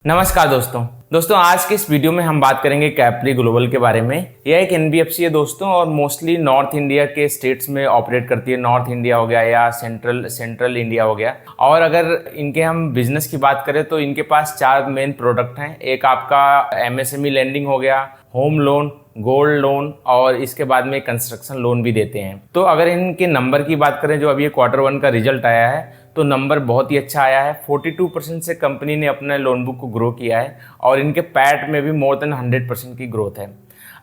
नमस्कार दोस्तों आज के इस वीडियो में हम बात करेंगे कैपरी ग्लोबल के बारे में। यह एक एनबीएफसी है दोस्तों और मोस्टली नॉर्थ इंडिया के स्टेट्स में ऑपरेट करती है। नॉर्थ इंडिया हो गया या सेंट्रल इंडिया हो गया। और अगर इनके हम बिजनेस की बात करें तो इनके पास 4 मेन प्रोडक्ट हैं। एक आपका एमएसएमई लैंडिंग हो गया, होम लोन, गोल्ड लोन और इसके बाद में कंस्ट्रक्शन लोन भी देते हैं। तो अगर इनके नंबर की बात करें, जो अभी Q1 का रिजल्ट आया है तो नंबर बहुत ही अच्छा आया है। 42% से कंपनी ने अपने लोन बुक को ग्रो किया है और इनके पैट में भी मोर देन 100% की ग्रोथ है।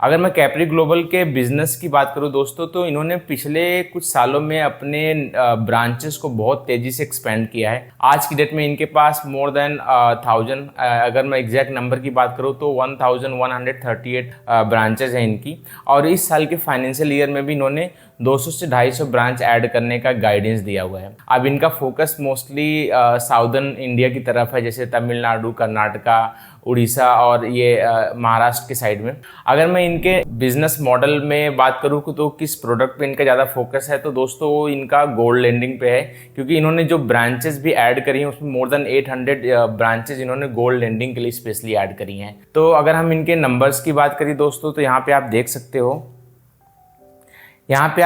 अगर मैं कैपरी ग्लोबल के बिजनेस की बात करूं दोस्तों, तो इन्होंने पिछले कुछ सालों में अपने ब्रांचेस को बहुत तेज़ी से एक्सपेंड किया है। आज की डेट में इनके पास मोर देन 1000, अगर मैं एग्जैक्ट नंबर की बात करूं तो 1138 ब्रांचेस हैं इनकी। और इस साल के फाइनेंशियल ईयर में भी इन्होंने 200 से 250 ब्रांच ऐड करने का गाइडेंस दिया हुआ है। अब इनका फोकस मोस्टली साउदर्न इंडिया की तरफ है, जैसे तमिलनाडु, कर्नाटका, उड़ीसा और ये महाराष्ट्र के साइड में। अगर मैं इनके बिजनेस मॉडल में बात करूँ तो किस प्रोडक्ट पे इनका ज़्यादा फोकस है, तो दोस्तों वो इनका गोल्ड लेंडिंग पे है, क्योंकि इन्होंने जो ब्रांचेस भी ऐड करी हैं उसमें मोर देन 800 ब्रांचेस इन्होंने गोल्ड लेंडिंग के लिए स्पेशली ऐड करी हैं। तो अगर हम इनके नंबर्स की बात करें दोस्तों, तो यहाँ पे आप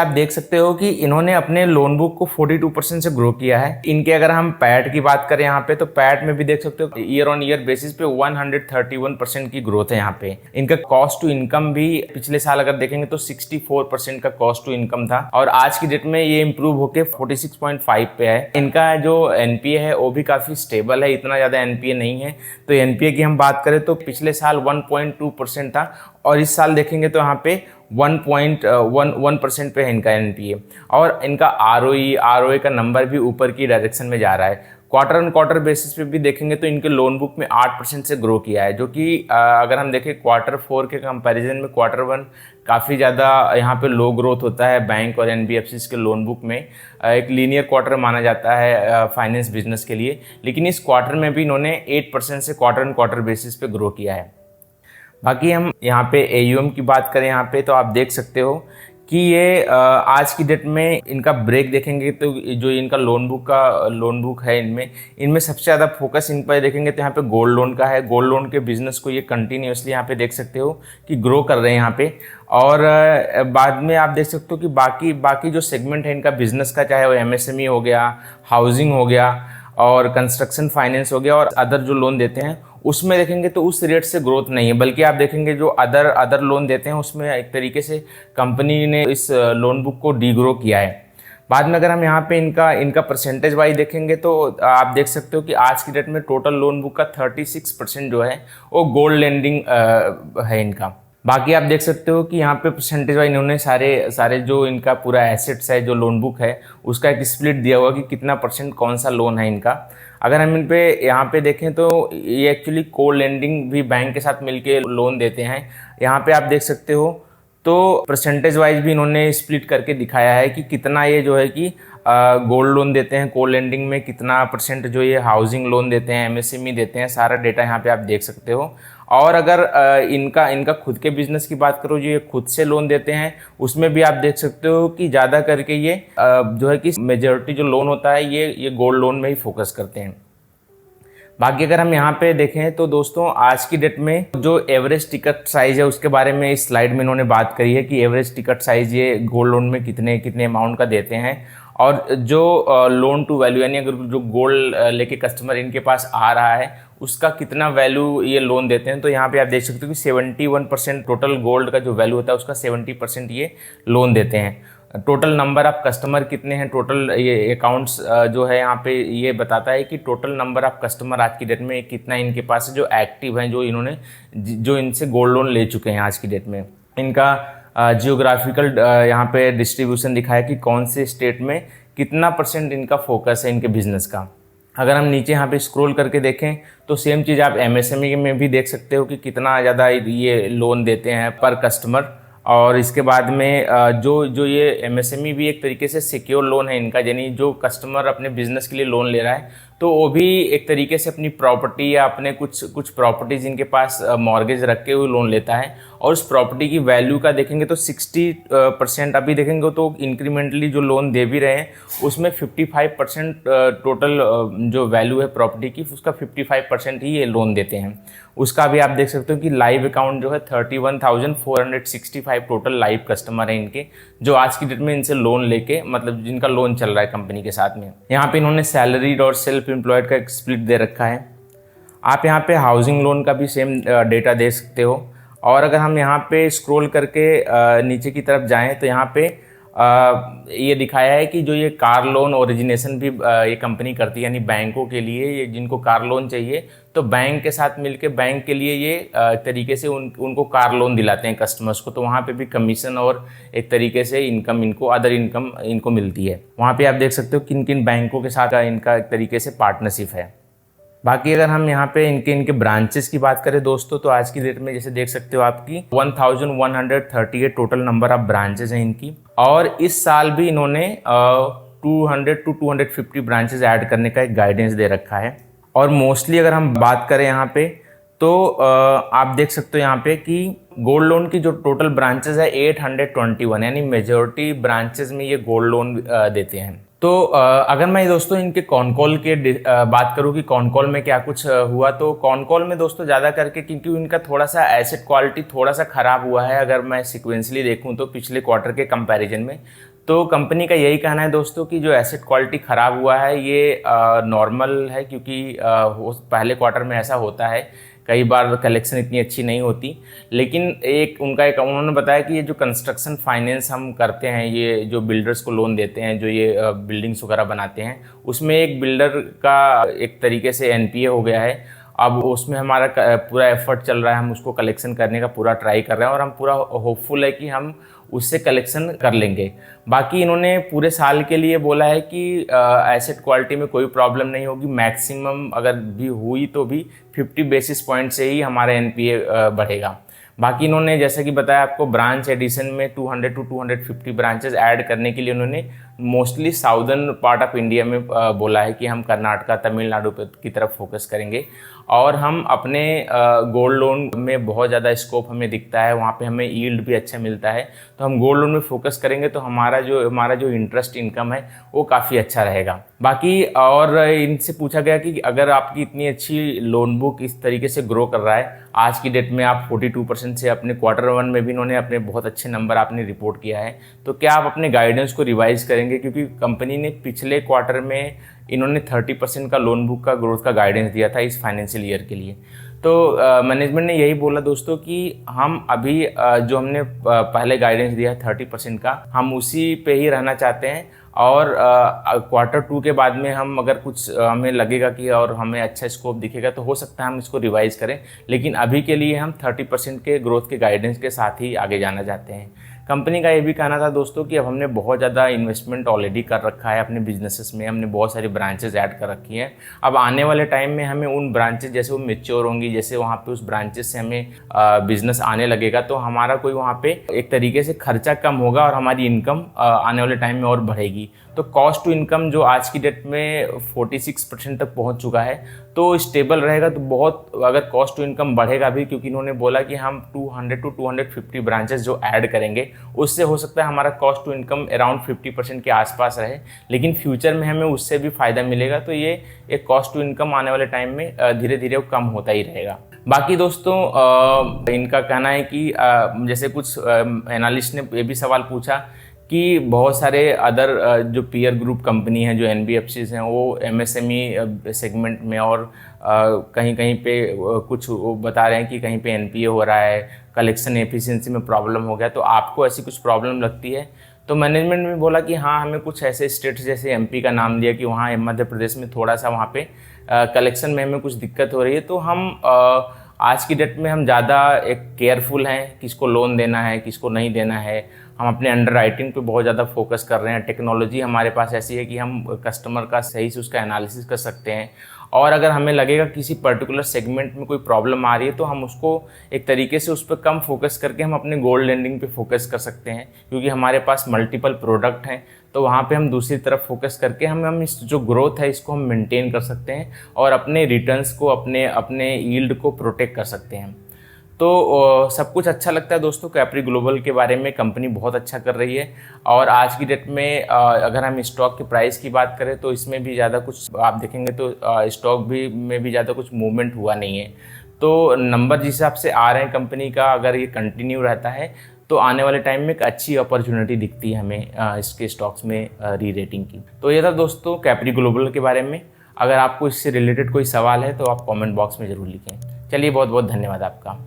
देख सकते हो कि इन्होंने अपने लोन बुक को 42% से ग्रो किया है। इनके अगर हम पैट की बात करें यहाँ पे, तो पैट में भी देख सकते हो ईयर ऑन ईयर बेसिस पे 131% की ग्रोथ है यहाँ पे। इनका कॉस्ट टू इनकम भी पिछले साल अगर देखेंगे तो 64% का कॉस्ट टू इनकम था और आज की डेट में ये इंप्रूव होकर 46.5 पे है। इनका जो एनपीए है वो भी काफी स्टेबल है, इतना ज्यादा एनपीए नहीं है। तो एनपीए की हम बात करें तो पिछले साल 1.2% था और इस साल देखेंगे तो यहाँ पे 1.11% पे है इनका एनपीए। और इनका आरओए का नंबर भी ऊपर की डायरेक्शन में जा रहा है। क्वार्टर ऑन क्वार्टर बेसिस पे भी देखेंगे तो इनके लोन बुक में 8% से ग्रो किया है, जो कि अगर हम देखें Q4 के कंपैरिजन में Q1 काफ़ी ज़्यादा यहाँ पे लो ग्रोथ होता है बैंक और एनबीएफसीज के लोन बुक में। एक लीनियर क्वार्टर माना जाता है फाइनेंस बिजनेस के लिए, लेकिन इस क्वार्टर में भी इन्होंने 8% से क्वार्टर ऑन क्वार्टर बेसिस पे ग्रो किया है। बाकी हम यहाँ पे एयूएम की बात करें यहाँ पे, तो आप देख सकते हो कि ये आज की डेट में इनका ब्रेक देखेंगे तो जो इनका लोन बुक है इनमें सबसे ज़्यादा फोकस इन पर देखेंगे तो यहाँ पे गोल्ड लोन का है। गोल्ड लोन के बिजनेस को ये कंटिन्यूसली यहाँ पे देख सकते हो कि ग्रो कर रहे हैं यहाँ पे। और बाद में आप देख सकते हो कि बाकी जो सेगमेंट है इनका बिजनेस का, चाहे वो एमएसएमई हो गया, हाउसिंग हो गया और कंस्ट्रक्शन फाइनेंस हो गया और अदर जो लोन देते हैं उसमें देखेंगे तो उस रेट से ग्रोथ नहीं है, बल्कि आप देखेंगे जो अदर लोन देते हैं उसमें एक तरीके से कंपनी ने इस लोन बुक को डीग्रो किया है। बाद में अगर हम यहाँ पे इनका परसेंटेज वाइज देखेंगे तो आप देख सकते हो कि आज की डेट में टोटल लोन बुक का 36% जो है वो गोल्ड लेंडिंग है इनका। बाकी आप देख सकते हो कि यहाँ पे परसेंटेज वाइज इन्होंने सारे जो इनका पूरा एसेट्स है, जो लोन बुक है उसका एक स्प्लिट दिया हुआ कि कितना परसेंट कौन सा लोन है इनका। अगर हम इन पे यहाँ पे देखें तो ये एक्चुअली को लेंडिंग भी बैंक के साथ मिलके लोन देते हैं। यहाँ पे आप देख सकते हो तो परसेंटेज वाइज भी इन्होंने स्प्लिट करके दिखाया है कि कितना ये जो है कि गोल्ड लोन देते हैं को लेंडिंग में, कितना परसेंट जो ये हाउसिंग लोन देते हैं, एमएसएमई देते हैं, सारा डेटा यहाँ पे आप देख सकते हो। और अगर इनका खुद के बिजनेस की बात करो, जो ये खुद से लोन देते हैं उसमें भी आप देख सकते हो कि ज़्यादा करके ये जो है कि मेजॉरिटी जो लोन होता है ये गोल्ड लोन में ही फोकस करते हैं। बाकी अगर हम यहाँ पे देखें तो दोस्तों आज की डेट में जो एवरेज टिकट साइज है उसके बारे में इस स्लाइड में इन्होंने बात करी है कि एवरेज टिकट साइज ये गोल्ड लोन में कितने अमाउंट का देते हैं। और जो लोन टू वैल्यू यानी अगर जो गोल्ड लेके कस्टमर इनके पास आ रहा है उसका कितना वैल्यू ये लोन देते हैं, तो यहाँ पे आप देख सकते हो कि 71% टोटल गोल्ड का जो वैल्यू होता है उसका 70% ये लोन देते हैं। टोटल नंबर ऑफ कस्टमर कितने हैं, टोटल ये अकाउंट्स जो है यहाँ पे ये बताता है कि टोटल नंबर ऑफ कस्टमर आज की डेट में कितना इनके पास है जो एक्टिव हैं, जो इनसे गोल्ड लोन ले चुके हैं आज की डेट में। इनका जियोग्राफिकल यहाँ पे डिस्ट्रीब्यूशन दिखाया कि कौन से स्टेट में कितना परसेंट इनका फोकस है इनके बिजनेस का। अगर हम नीचे यहाँ पे स्क्रॉल करके देखें तो सेम चीज़ आप एमएसएमई में भी देख सकते हो कि कितना ज़्यादा ये लोन देते हैं पर कस्टमर। और इसके बाद में जो ये एमएसएमई भी एक तरीके से सिक्योर लोन है इनका, यानी जो कस्टमर अपने बिजनेस के लिए लोन ले रहा है तो वो भी एक तरीके से अपनी प्रॉपर्टी या अपने कुछ प्रॉपर्टीज इनके पास मॉर्गेज रख के वो लोन लेता है, और उस प्रॉपर्टी की वैल्यू का देखेंगे तो 60% अभी देखेंगे तो इंक्रीमेंटली जो लोन दे भी रहे हैं उसमें 55% टोटल जो वैल्यू है प्रॉपर्टी की उसका 55% ही ये लोन देते हैं। उसका भी आप देख सकते हो कि लाइव अकाउंट जो है 31,465 टोटल लाइव कस्टमर हैं इनके, जो आज की डेट में इनसे लोन लेके मतलब जिनका लोन चल रहा है कंपनी के साथ में। यहाँ पे इन्होंने सैलरीड और सेल्फ एम्प्लॉयड का एक स्प्लिट दे रखा है। आप यहाँ पे हाउसिंग लोन का भी सेम डेटा दे सकते हो। और अगर हम यहाँ पे स्क्रॉल करके नीचे की तरफ जाएं तो यहाँ पे ये दिखाया है कि जो ये कार लोन ओरिजिनेशन भी ये कंपनी करती है, यानी बैंकों के लिए ये जिनको कार लोन चाहिए तो बैंक के साथ मिलके बैंक के लिए ये तरीके से उनको कार लोन दिलाते हैं कस्टमर्स को। तो वहाँ पे भी कमीशन और एक तरीके से इनकम इनको अदर इनकम इनको मिलती है। वहाँ पे आप देख सकते हो किन किन बैंकों के साथ इनका एक तरीके से पार्टनरशिप है। बाकी अगर हम यहाँ पे इनके ब्रांचेस की बात करें दोस्तों, तो आज की डेट में जैसे देख सकते हो आपकी 1138 टोटल नंबर ऑफ ब्रांचेस हैं इनकी, और इस साल भी इन्होंने 200 to 250 ब्रांचेस ऐड करने का एक गाइडेंस दे रखा है। और मोस्टली अगर हम बात करें यहाँ पे तो आप देख सकते हो यहाँ पे कि गोल्ड लोन की जो टोटल ब्रांचेस है 821, यानी मेजॉरिटी ब्रांचेस में ये गोल्ड लोन देते हैं। तो अगर मैं दोस्तों इनके कॉनकॉल के बात करूं कि कॉनकॉल में क्या कुछ हुआ, तो कॉनकॉल में दोस्तों ज़्यादा करके क्योंकि उनका थोड़ा सा एसेट क्वालिटी थोड़ा सा ख़राब हुआ है, अगर मैं सिक्वेंसली देखूं तो पिछले क्वार्टर के कंपैरिजन में, तो कंपनी का यही कहना है दोस्तों कि जो एसेट क्वालिटी ख़राब हुआ है ये नॉर्मल है, क्योंकि पहले क्वार्टर में ऐसा होता है, कई बार कलेक्शन इतनी अच्छी नहीं होती। लेकिन उन्होंने बताया कि ये जो कंस्ट्रक्शन फाइनेंस हम करते हैं, ये जो बिल्डर्स को लोन देते हैं, जो ये बिल्डिंग्स वगैरह बनाते हैं, उसमें एक बिल्डर का एक तरीके से एनपीए हो गया है। अब उसमें हमारा पूरा एफर्ट चल रहा है, हम उसको कलेक्शन करने का पूरा ट्राई कर रहे हैं और हम पूरा होपफुल है कि हम उससे कलेक्शन कर लेंगे। बाकी इन्होंने पूरे साल के लिए बोला है कि एसेट क्वालिटी में कोई प्रॉब्लम नहीं होगी, मैक्सिमम अगर भी हुई तो भी 50 बेसिस पॉइंट से ही हमारा एनपीए बढ़ेगा। बाकी इन्होंने जैसा कि बताया आपको ब्रांच एडिशन में 200 to 250 ब्रांचेस ऐड करने के लिए उन्होंने mostly southern part of India में बोला है कि हम कर्नाटका तमिलनाडु की तरफ फोकस करेंगे, और हम अपने गोल्ड लोन में बहुत ज़्यादा स्कोप हमें दिखता है, वहाँ पे हमें यील्ड भी अच्छा मिलता है, तो हम गोल्ड लोन में फोकस करेंगे तो हमारा जो इंटरेस्ट इनकम है वो काफ़ी अच्छा रहेगा। बाकी और इनसे पूछा गया कि अगर आपकी इतनी अच्छी लोन बुक इस तरीके से ग्रो कर रहा है, आज की डेट में आप 42% से अपने Q1 में भी इन्होंने अपने बहुत अच्छे नंबर आपने रिपोर्ट किया है, तो क्या आप अपने गाइडेंस को रिवाइज करेंगे? क्योंकि कंपनी ने पिछले क्वार्टर में इन्होंने 30% का लोन बुक का ग्रोथ का गाइडेंस दिया था इस फाइनेंशियल ईयर के लिए। तो मैनेजमेंट ने यही बोला दोस्तों कि हम अभी जो हमने पहले गाइडेंस दिया है 30% का, हम उसी पे ही रहना चाहते हैं, और Q2 के बाद में हम अगर कुछ हमें लगेगा कि और हमें अच्छा स्कोप दिखेगा तो हो सकता है हम इसको रिवाइज करें, लेकिन अभी के लिए हम 30% के ग्रोथ के गाइडेंस के साथ ही आगे जाना चाहते हैं। कंपनी का ये भी कहना था दोस्तों कि अब हमने बहुत ज़्यादा इन्वेस्टमेंट ऑलरेडी कर रखा है अपने बिजनेसेस में, हमने बहुत सारी ब्रांचेस ऐड कर रखी हैं। अब आने वाले टाइम में हमें उन ब्रांचेस जैसे वो मैच्योर होंगी, जैसे वहाँ पे उस ब्रांचेस से हमें बिजनेस आने लगेगा, तो हमारा कोई वहाँ पे एक तरीके से खर्चा कम होगा और हमारी इनकम आने वाले टाइम में और बढ़ेगी। तो कॉस्ट टू इनकम जो आज की डेट में 46% तक पहुँच चुका है, तो स्टेबल रहेगा। तो बहुत अगर कॉस्ट टू इनकम बढ़ेगा भी, क्योंकि इन्होंने बोला कि हम 200 to 250 ब्रांचेस जो ऐड करेंगे उससे हो सकता है हमारा कॉस्ट टू इनकम अराउंड 50% के आसपास रहे, लेकिन फ्यूचर में हमें उससे भी फ़ायदा मिलेगा। तो ये एक कॉस्ट टू इनकम आने वाले टाइम में धीरे धीरे वो कम होता ही रहेगा। बाकी दोस्तों इनका कहना है कि जैसे कुछ एनालिस्ट ने ये भी सवाल पूछा कि बहुत सारे अदर जो पीयर ग्रुप कंपनी हैं, जो NBFCs हैं, वो MSME सेगमेंट में और कहीं कहीं पे कुछ वो बता रहे हैं कि कहीं पे NPA हो रहा है, कलेक्शन एफिशिएंसी में प्रॉब्लम हो गया। तो आपको ऐसी कुछ प्रॉब्लम लगती है? तो मैनेजमेंट ने बोला कि हाँ, हमें कुछ ऐसे स्टेट्स जैसे MP का नाम दिया कि वहाँ मध्य प्रदेश में थोड़ा सा वहाँ पे कलेक्शन में हमें कुछ दिक्कत हो रही है। तो हम आज की डेट में हम ज़्यादा एक केयरफुल हैं, किसको लोन देना है किसको नहीं देना है। हम अपने अंडर राइटिंग पर बहुत ज़्यादा फोकस कर रहे हैं। टेक्नोलॉजी हमारे पास ऐसी है कि हम कस्टमर का सही से उसका एनालिसिस कर सकते हैं, और अगर हमें लगेगा किसी पर्टिकुलर सेगमेंट में कोई प्रॉब्लम आ रही है तो हम उसको एक तरीके से उस पर कम फोकस करके हम अपने गोल्ड लैंडिंग पे फोकस कर सकते हैं, क्योंकि हमारे पास मल्टीपल प्रोडक्ट हैं। तो वहाँ पे हम दूसरी तरफ फोकस करके हम इस जो ग्रोथ है इसको हम मेंटेन कर सकते हैं और अपने रिटर्न्स को, अपने यील्ड को प्रोटेक्ट कर सकते हैं। तो सब कुछ अच्छा लगता है दोस्तों। कैप्री ग्लोबल के बारे में कंपनी बहुत अच्छा कर रही है और आज की डेट में अगर हम स्टॉक के प्राइस की बात करें तो इसमें भी ज़्यादा कुछ आप देखेंगे तो स्टॉक में भी ज़्यादा कुछ मूवमेंट हुआ नहीं है। तो नंबर जिस हिसाब से आ रहे हैं कंपनी का, अगर ये कंटिन्यू रहता है तो आने वाले टाइम में एक अच्छी अपॉर्चुनिटी दिखती है हमें इसके स्टॉक्स में री रेटिंग की। तो ये था दोस्तों कैप्री ग्लोबल के बारे में। अगर आपको इससे रिलेटेड कोई सवाल है तो आप कमेंट बॉक्स में ज़रूर लिखें। चलिए, बहुत बहुत धन्यवाद आपका।